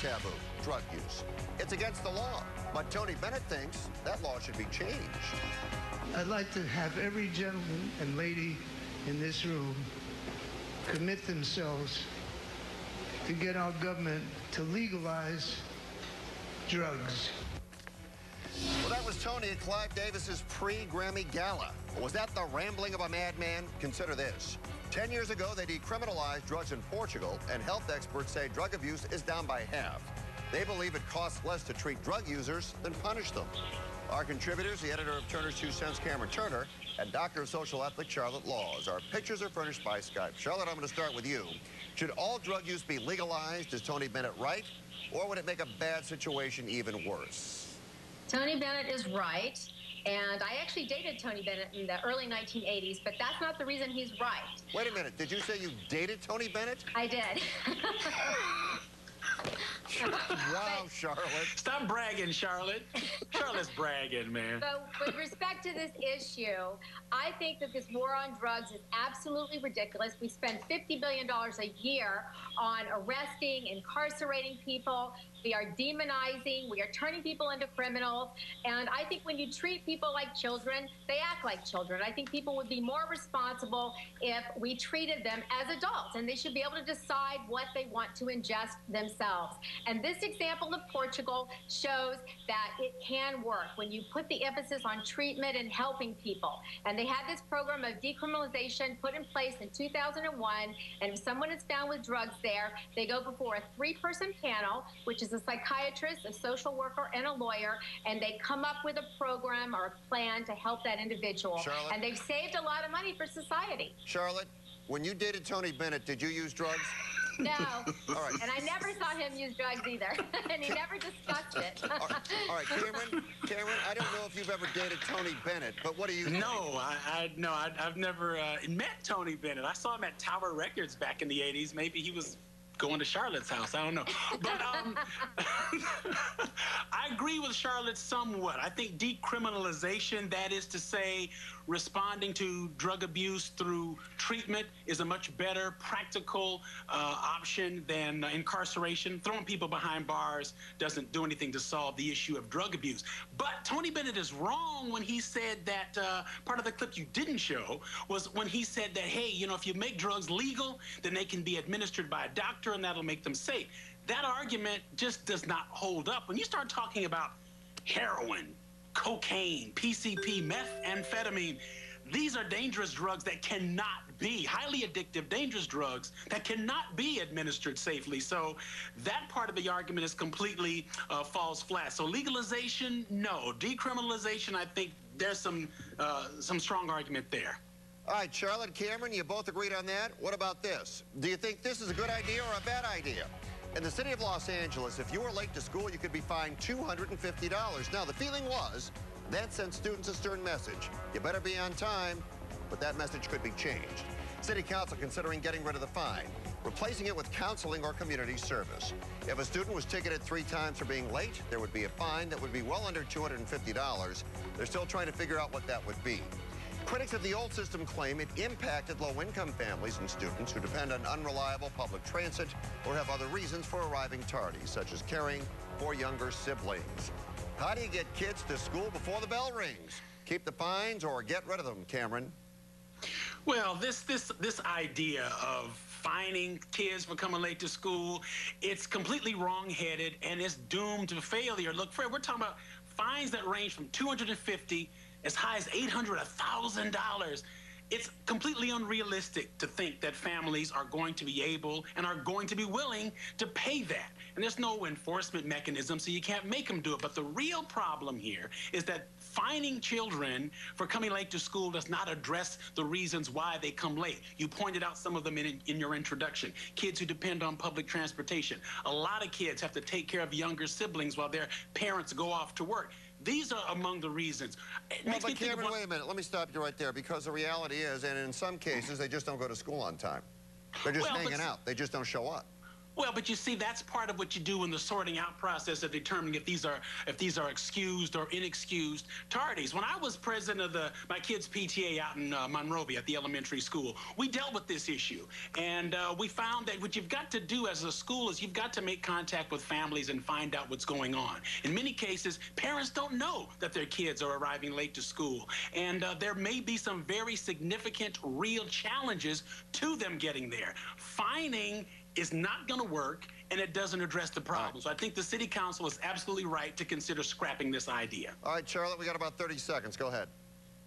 taboo, drug use. It's against the law, but Tony Bennett thinks that law should be changed. I'd like to have every gentleman and lady in this room commit themselves to get our government to legalize drugs. Well, that was Tony at Clive Davis's pre-Grammy Gala. Was that the rambling of a madman? Consider this. 10 years ago, they decriminalized drugs in Portugal, and health experts say drug abuse is down by half. They believe it costs less to treat drug users than punish them. Our contributors, the editor of Turner's 2 Cents, Cameron Turner, and Doctor of Social Ethics, Charlotte Laws. Our pictures are furnished by Skype. Charlotte, I'm going to start with you. Should all drug use be legalized? Is Tony Bennett right? Or would it make a bad situation even worse? Tony Bennett is right. And I actually dated Tony Bennett in the early 1980s, but that's not the reason he's right. Wait a minute. Did you say you dated Tony Bennett? I did. Wow, Charlotte. Stop bragging, Charlotte. Charlotte's bragging, man. So with respect to this issue, I think that this war on drugs is absolutely ridiculous. We spend $50 billion a year on arresting, incarcerating people. We are demonizing. We are turning people into criminals. And I think when you treat people like children, they act like children. I think people would be more responsible if we treated them as adults, and they should be able to decide what they want to ingest themselves. And this example of Portugal shows that it can work when you put the emphasis on treatment and helping people. And they had this program of decriminalization put in place in 2001. And if someone is found with drugs there, they go before a 3-person panel, which is a psychiatrist, a social worker, and a lawyer, and they come up with a program or a plan to help that individual. Charlotte? And they've saved a lot of money for society. Charlotte, when you dated Tony Bennett, did you use drugs? No. All right. And I never saw him use drugs either. And he never discussed it. All right, Cameron, I don't know if you've ever dated Tony Bennett, but what do you think? No, I've never met Tony Bennett. I saw him at Tower Records back in the 80s. Maybe he was going to Charlotte's house. I don't know. But I agree with Charlotte somewhat. I think decriminalization, that is to say, responding to drug abuse through treatment, is a much better practical option than incarceration. Throwing people behind bars doesn't do anything to solve the issue of drug abuse. But Tony Bennett is wrong when he said that part of the clip you didn't show was when he said that, hey, you know, if you make drugs legal, then they can be administered by a doctor and that'll make them safe. That argument just does not hold up. When you start talking about heroin, cocaine, PCP, methamphetamine, these are dangerous drugs that cannot be, highly addictive, dangerous drugs that cannot be administered safely. So that part of the argument is completely falls flat. So legalization, no. Decriminalization, I think there's some strong argument there. All right, Charlotte, Cameron, you both agreed on that. What about this? Do you think this is a good idea or a bad idea? In the city of Los Angeles, if you were late to school, you could be fined $250. Now, the feeling was that sent students a stern message. You better be on time, but that message could be changed. City Council considering getting rid of the fine, replacing it with counseling or community service. If a student was ticketed 3 times for being late, there would be a fine that would be well under $250. They're still trying to figure out what that would be. Critics of the old system claim it impacted low-income families and students who depend on unreliable public transit or have other reasons for arriving tardy, such as caring for younger siblings. How do you get kids to school before the bell rings? Keep the fines or get rid of them, Cameron? Well, this idea of fining kids for coming late to school, it's completely wrong-headed and it's doomed to failure. Look, Fred, we're talking about fines that range from $250 as high as $800, $1,000. It's completely unrealistic to think that families are going to be able and are going to be willing to pay that. And there's no enforcement mechanism, so you can't make them do it. But the real problem here is that fining children for coming late to school does not address the reasons why they come late. You pointed out some of them in your introduction. Kids who depend on public transportation. A lot of kids have to take care of younger siblings while their parents go off to work. These are among the reasons. Well, but Cameron, wait a minute. Let me stop you right there, because the reality is, and in some cases, they just don't go to school on time. They're just hanging out. They just don't show up. Well, but you see, that's part of what you do in the sorting out process of determining if these are excused or inexcused tardies. When I was president of my kids' PTA out in Monrovia at the elementary school, we dealt with this issue, and we found that what you've got to do as a school is you've got to make contact with families and find out what's going on. In many cases, parents don't know that their kids are arriving late to school, and there may be some very significant, real challenges to them getting there. Fining is not going to work, and it doesn't address the problem. So I think the city council is absolutely right to consider scrapping this idea. All right, Charlotte, we got about 30 seconds. Go ahead.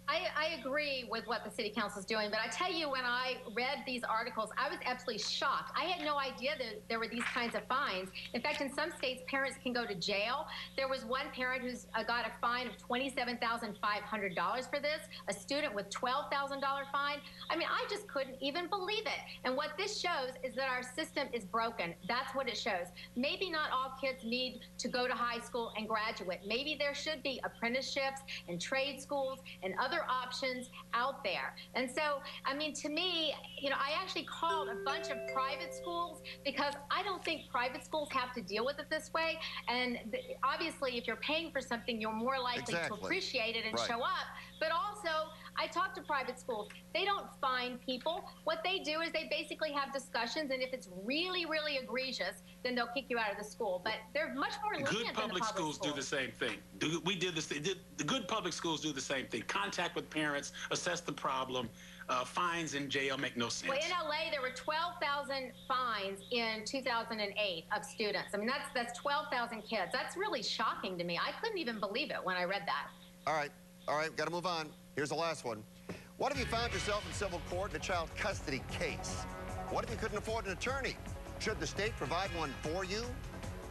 I agree with what the city council is doing, but I tell you, when I read these articles, I was absolutely shocked. I had no idea that there were these kinds of fines. In fact, in some states, parents can go to jail. There was one parent who's got a fine of $27,500 for this, a student with $12,000 fine. I mean, I just couldn't even believe it. And what this shows is that our system is broken. That's what it shows. Maybe not all kids need to go to high school and graduate. Maybe there should be apprenticeships and trade schools and other options out there. And so, I mean, to me, you know, I actually called a bunch of private schools because I don't think private schools have to deal with it this way. And obviously, if you're paying for something, you're more likely to appreciate it and show up. But also, I talk to private schools. They don't fine people. What they do is they basically have discussions, and if it's really, really egregious, then they'll kick you out of the school. But they're much more lenient than the public schools. Do the same thing. We did this. The good public schools do the same thing. Contact with parents, assess the problem. Fines in jail make no sense. Well, in LA, there were 12,000 fines in 2008 of students. I mean, that's 12,000 kids. That's really shocking to me. I couldn't even believe it when I read that. All right, got to move on. Here's the last one. What if you found yourself in civil court in a child custody case? What if you couldn't afford an attorney? Should the state provide one for you?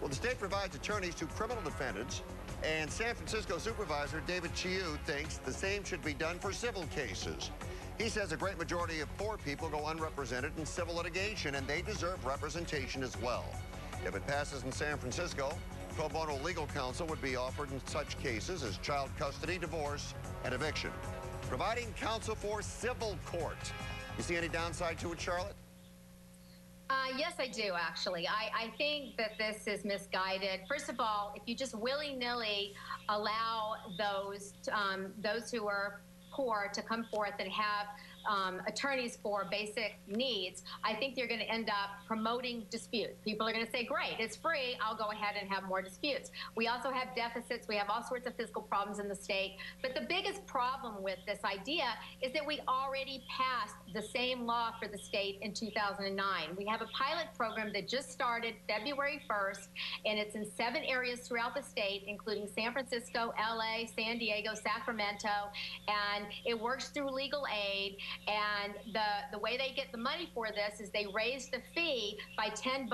Well, the state provides attorneys to criminal defendants, and San Francisco Supervisor David Chiu thinks the same should be done for civil cases. He says a great majority of poor people go unrepresented in civil litigation, and they deserve representation as well. If it passes in San Francisco, pro bono legal counsel would be offered in such cases as child custody, divorce, and eviction. Providing counsel for civil court. You see any downside to it, Charlotte? Yes, I do, actually. I think that this is misguided. First of all, if you just willy-nilly allow those who are poor to come forth and have attorneys for basic needs, I think you're going to end up promoting disputes. People are going to say, great, it's free, I'll go ahead and have more disputes. We also have deficits. We have all sorts of fiscal problems in the state. But the biggest problem with this idea is that we already passed the same law for the state in 2009. We have a pilot program that just started February 1st, and it's in 7 areas throughout the state, including San Francisco, LA, San Diego, Sacramento, and it works through legal aid. And the way they get the money for this is they raise the fee by $10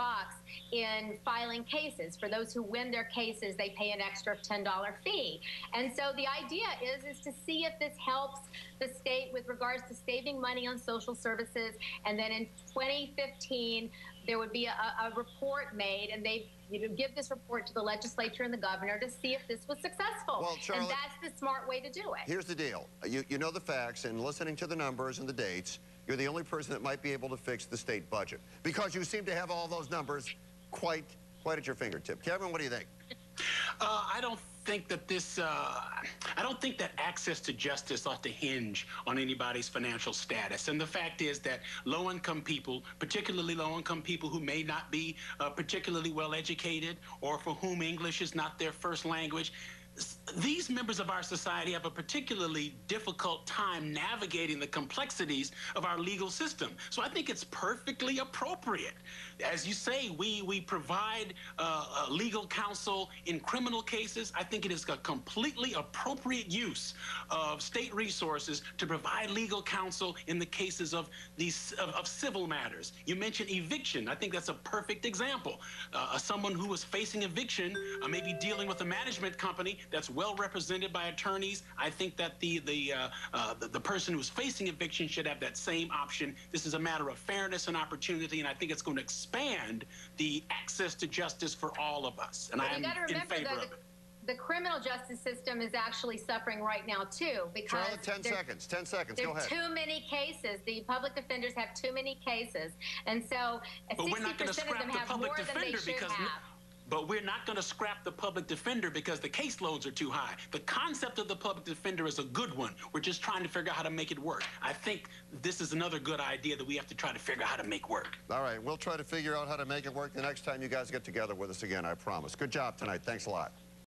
in filing cases. For those who win their cases, they pay an extra $10 fee. And so the idea is to see if this helps the state with regards to saving money on social services. And then in 2015, there would be a report made, and they give this report to the legislature and the governor to see if this was successful. Well, Charlotte, and that's the smart way to do it. Here's the deal. You know the facts, and listening to the numbers and the dates, you're the only person that might be able to fix the state budget, because you seem to have all those numbers quite at your fingertip. Kevin, what do you think? I don't think that I don't think that access to justice ought to hinge on anybody's financial status. And the fact is that low-income people, particularly low-income people who may not be particularly well-educated, or for whom English is not their first language, these members of our society have a particularly difficult time navigating the complexities of our legal system. So I think it's perfectly appropriate. As you say, we provide legal counsel in criminal cases. I think it is a completely appropriate use of state resources to provide legal counsel in the cases of civil matters. You mentioned eviction. I think that's a perfect example. Someone who was facing eviction, maybe dealing with a management company that's well represented by attorneys. I think that the person who's facing eviction should have that same option. This is a matter of fairness and opportunity, and I think it's going to expand the access to justice for all of us. And I'm in favor of it. the criminal justice system is actually suffering right now, too, because Charlotte, 10 seconds. 10 seconds. Go ahead. Too many cases. The public defenders have too many cases. And so 60% of them have more than they should have. But we're not going to scrap the public defender because the caseloads are too high. The concept of the public defender is a good one. We're just trying to figure out how to make it work. I think this is another good idea that we have to try to figure out how to make work. All right, we'll try to figure out how to make it work the next time you guys get together with us again, I promise. Good job tonight. Thanks a lot.